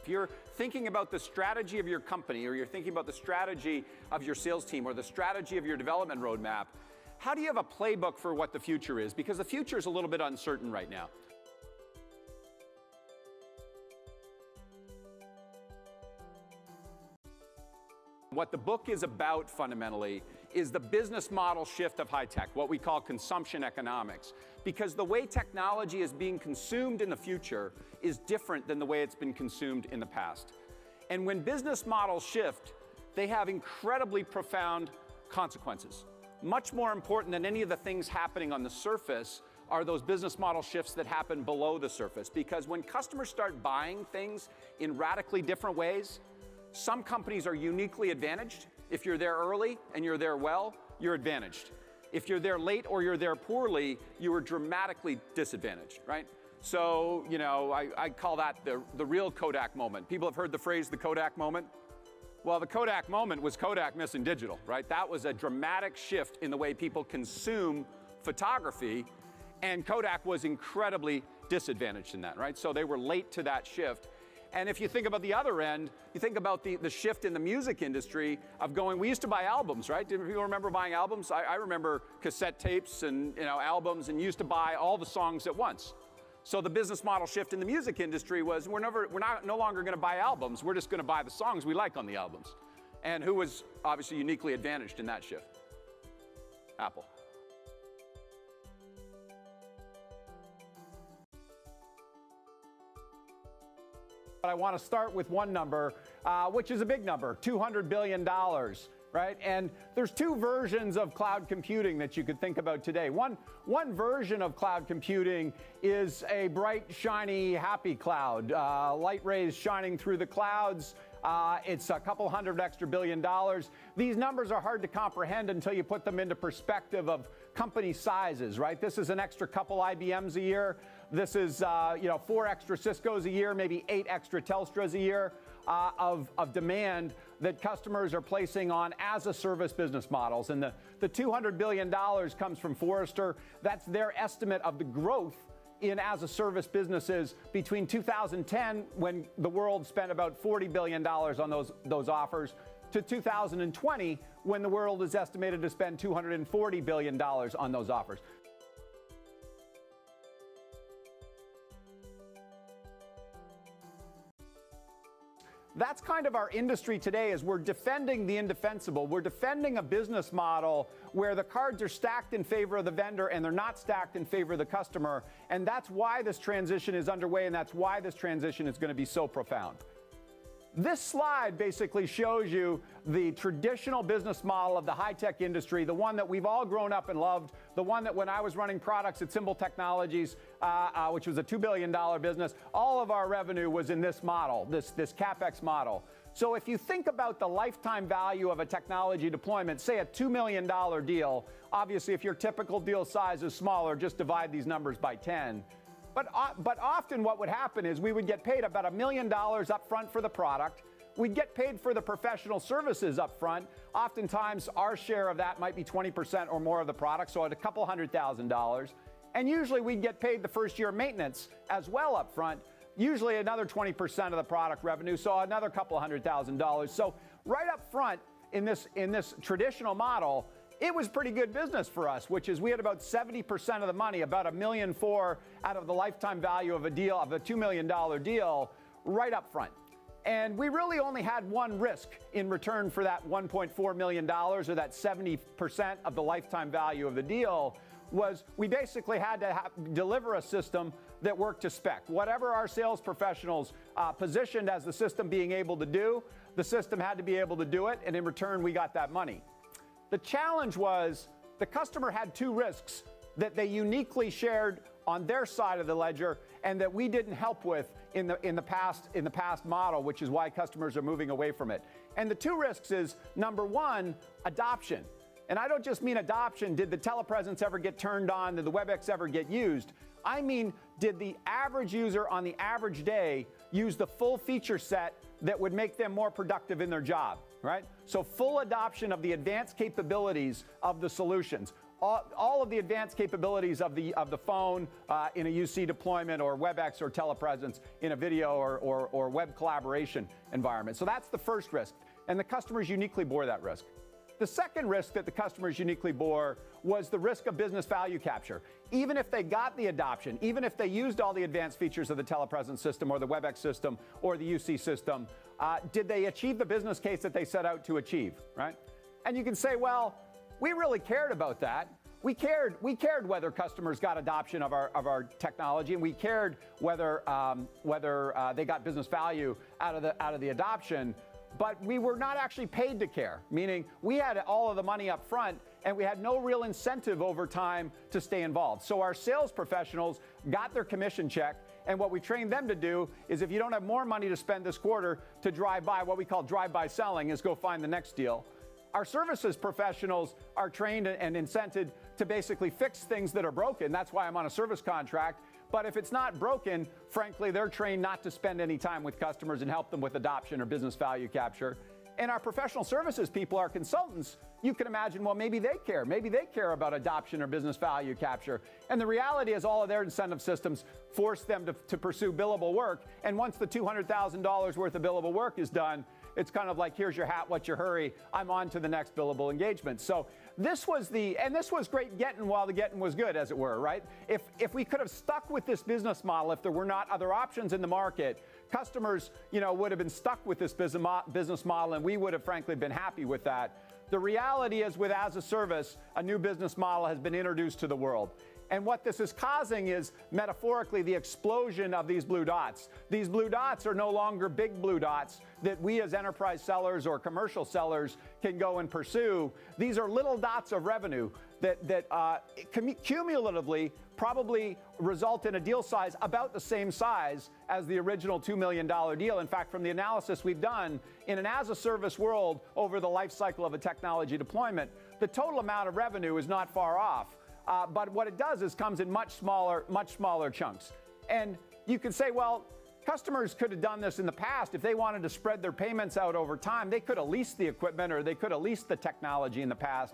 If you're thinking about the strategy of your company, or you're thinking about the strategy of your sales team, or the strategy of your development roadmap, how do you have a playbook for what the future is? Because the future is a little bit uncertain right now. What the book is about, fundamentally, is the business model shift of high tech, what we call consumption economics. Because the way technology is being consumed in the future is different than the way it's been consumed in the past. And when business models shift, they have incredibly profound consequences. Much more important than any of the things happening on the surface are those business model shifts that happen below the surface. Because when customers start buying things in radically different ways, some companies are uniquely advantaged. If you're there early and you're there well, you're advantaged. If you're there late or you're there poorly, you are dramatically disadvantaged, right? So, you know, I call that the real Kodak moment. People have heard the phrase the Kodak moment. Well, the Kodak moment was Kodak missing digital, right? That was a dramatic shift in the way people consume photography, and Kodak was incredibly disadvantaged in that, right? So they were late to that shift. And if you think about the other end, you think about the shift in the music industry of going, we used to buy albums, right? Do people remember buying albums? I remember cassette tapes and albums, and used to buy all the songs at once. So the business model shift in the music industry was we're no longer going to buy albums. We're just going to buy the songs we like on the albums. And who was obviously uniquely advantaged in that shift? Apple. But I want to start with one number, which is a big number, $200 billion, right? And there's two versions of cloud computing that you could think about today. One version of cloud computing is a bright, shiny, happy cloud, light rays shining through the clouds. It's a couple $100 extra billion. These numbers are hard to comprehend until you put them into perspective of company sizes, right? This is an extra couple IBMs a year. This is 4 extra Ciscos a year, maybe 8 extra Telstras a year of demand that customers are placing on as-a-service business models. And the $200 billion comes from Forrester. That's their estimate of the growth in as-a-service businesses between 2010, when the world spent about $40 billion on those offers, to 2020, when the world is estimated to spend $240 billion on those offers. That's kind of our industry today, is we're defending the indefensible. We're defending a business model where the cards are stacked in favor of the vendor and they're not stacked in favor of the customer. And that's why this transition is underway, and that's why this transition is going to be so profound. This slide basically shows you the traditional business model of the high-tech industry, the one that we've all grown up and loved, the one that when I was running products at Symbol Technologies, which was a $2 billion business, all of our revenue was in this model, this CapEx model. So if you think about the lifetime value of a technology deployment, say a $2 million deal, obviously if your typical deal size is smaller, just divide these numbers by 10. But often what would happen is we would get paid about $1 million up front for the product. We'd get paid for the professional services up front. Oftentimes, our share of that might be 20% or more of the product, so at a couple $100,000. And usually we'd get paid the first year maintenance as well up front, usually another 20% of the product revenue, so another couple $100,000. So right up front in this traditional model, it was pretty good business for us, which is we had about 70% of the money, about $1.4 million out of the lifetime value of a deal, of a $2 million deal, right up front. And we really only had one risk in return for that $1.4 million, or that 70% of the lifetime value of the deal, was we basically had to deliver a system that worked to spec. Whatever our sales professionals positioned as the system being able to do, the system had to be able to do it, and in return we got that money. The challenge was the customer had two risks that they uniquely shared on their side of the ledger, and that we didn't help with in the past model, which is why customers are moving away from it. And the two risks is, number one, adoption. And I don't just mean adoption, did the telepresence ever get turned on, did the WebEx ever get used? I mean, did the average user on the average day use the full feature set that would make them more productive in their job, right? So full adoption of the advanced capabilities of the solutions. all of the advanced capabilities of the phone in a UC deployment or WebEx or telepresence in a video or web collaboration environment. So that's the first risk, and the customers uniquely bore that risk. The second risk that the customers uniquely bore was the risk of business value capture. Even if they got the adoption, even if they used all the advanced features of the telepresence system or the WebEx system or the UC system, did they achieve the business case that they set out to achieve, right? And you can say, well, we really cared about that. We cared whether customers got adoption of our technology, and we cared whether they got business value out of the adoption. But we were not actually paid to care, meaning we had all of the money up front and we had no real incentive over time to stay involved. So our sales professionals got their commission check, and what we trained them to do is, if you don't have more money to spend this quarter to drive by, what we call drive-by selling, is go find the next deal. Our services professionals are trained and incented to basically fix things that are broken. That's why I'm on a service contract. But if it's not broken, frankly, they're trained not to spend any time with customers and help them with adoption or business value capture. And our professional services people, our consultants, you can imagine, well, maybe they care. Maybe they care about adoption or business value capture. And the reality is all of their incentive systems force them to pursue billable work. And once the $200,000 worth of billable work is done, it's kind of like, here's your hat, what's your hurry? I'm on to the next billable engagement. So this was great getting while the getting was good, as it were, right? If we could have stuck with this business model, if there were not other options in the market, customers, would have been stuck with this business model, and we would have frankly been happy with that. The reality is, with as a service, a new business model has been introduced to the world. And what this is causing is, metaphorically, the explosion of these blue dots. These blue dots are no longer big blue dots that we as enterprise sellers or commercial sellers can go and pursue. These are little dots of revenue that cumulatively probably result in a deal size about the same size as the original $2 million deal. In fact, from the analysis we've done, in an as-a-service world over the life cycle of a technology deployment, the total amount of revenue is not far off. But what it does is comes in much smaller chunks. And you can say, well, customers could have done this in the past. If they wanted to spread their payments out over time, they could have leased the equipment or they could have leased the technology in the past.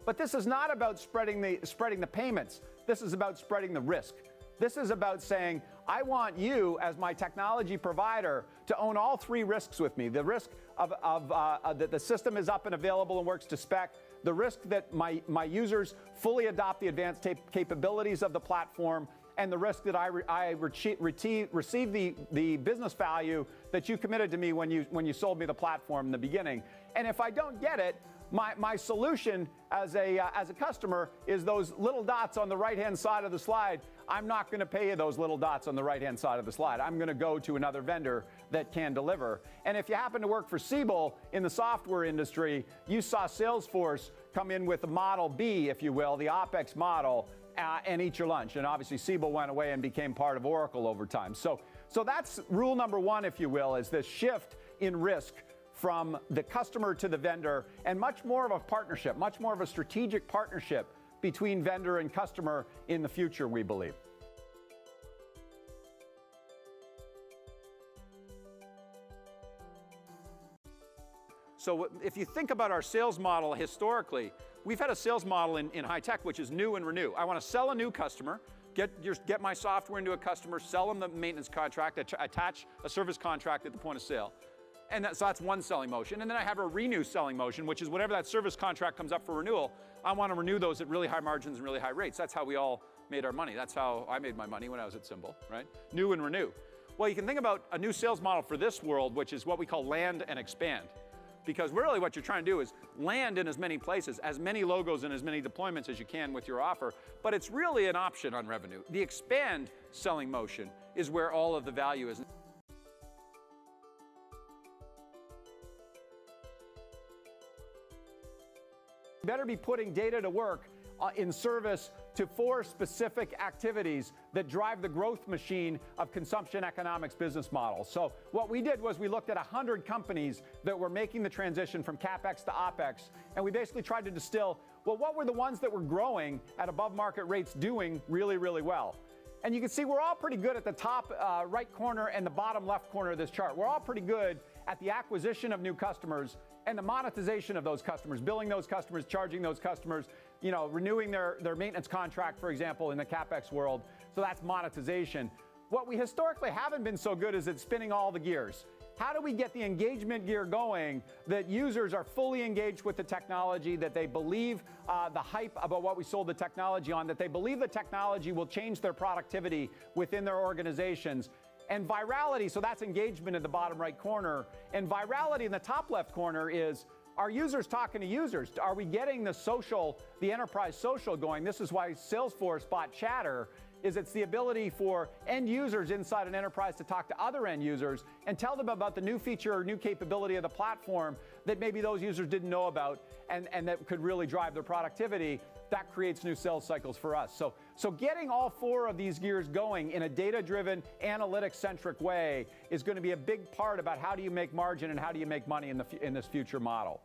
But this is not about spreading the payments. This is about spreading the risk. This is about saying, I want you as my technology provider to own all three risks with me. The risk that the system is up and available and works to spec, the risk that my users fully adopt the advanced capabilities of the platform, and the risk that I receive the business value that you committed to me when you sold me the platform in the beginning. And if I don't get it, my solution as a customer is those little dots on the right-hand side of the slide. I'm not going to pay you those little dots on the right-hand side of the slide. I'm going to go to another vendor that can deliver. And if you happen to work for Siebel in the software industry, you saw Salesforce come in with the model B, if you will, the OpEx model, and eat your lunch. And obviously Siebel went away and became part of Oracle over time. So that's rule number one, if you will, is this shift in risk from the customer to the vendor, and much more of a partnership, much more of a strategic partnership between vendor and customer in the future, we believe. So if you think about our sales model historically, we've had a sales model in high tech, which is new and renew. I want to sell a new customer, get my software into a customer, sell them the maintenance contract, attach a service contract at the point of sale. And so that's one selling motion. And then I have a renew selling motion, which is whenever that service contract comes up for renewal, I want to renew those at really high margins and really high rates. That's how we all made our money. That's how I made my money when I was at Symbol, right? New and renew. Well, you can think about a new sales model for this world, which is what we call land and expand. Because really what you're trying to do is land in as many places, as many logos and as many deployments as you can with your offer, but it's really an option on revenue. The expand selling motion is where all of the value is. You better be putting data to work in service to 4 specific activities that drive the growth machine of consumption economics business models. So what we did was we looked at 100 companies that were making the transition from CapEx to OpEx, and we basically tried to distill, well, what were the ones that were growing at above market rates doing really, really well? And you can see we're all pretty good at the top right corner and the bottom left corner of this chart. We're all pretty good at the acquisition of new customers and the monetization of those customers, billing those customers, charging those customers. renewing their maintenance contract, for example, in the CapEx world. So that's monetization. What we historically haven't been so good is at spinning all the gears. How do we get the engagement gear going that users are fully engaged with the technology, that they believe the hype about what we sold the technology on, that they believe the technology will change their productivity within their organizations? And virality, so that's engagement in the bottom right corner. And virality in the top left corner is, are users talking to users? Are we getting the enterprise social going? This is why Salesforce bought Chatter. It's the ability for end users inside an enterprise to talk to other end users and tell them about the new feature or new capability of the platform that maybe those users didn't know about and that could really drive their productivity. That creates new sales cycles for us. So getting all four of these gears going in a data-driven, analytics-centric way is going to be a big part about how do you make margin and how do you make money in this future model.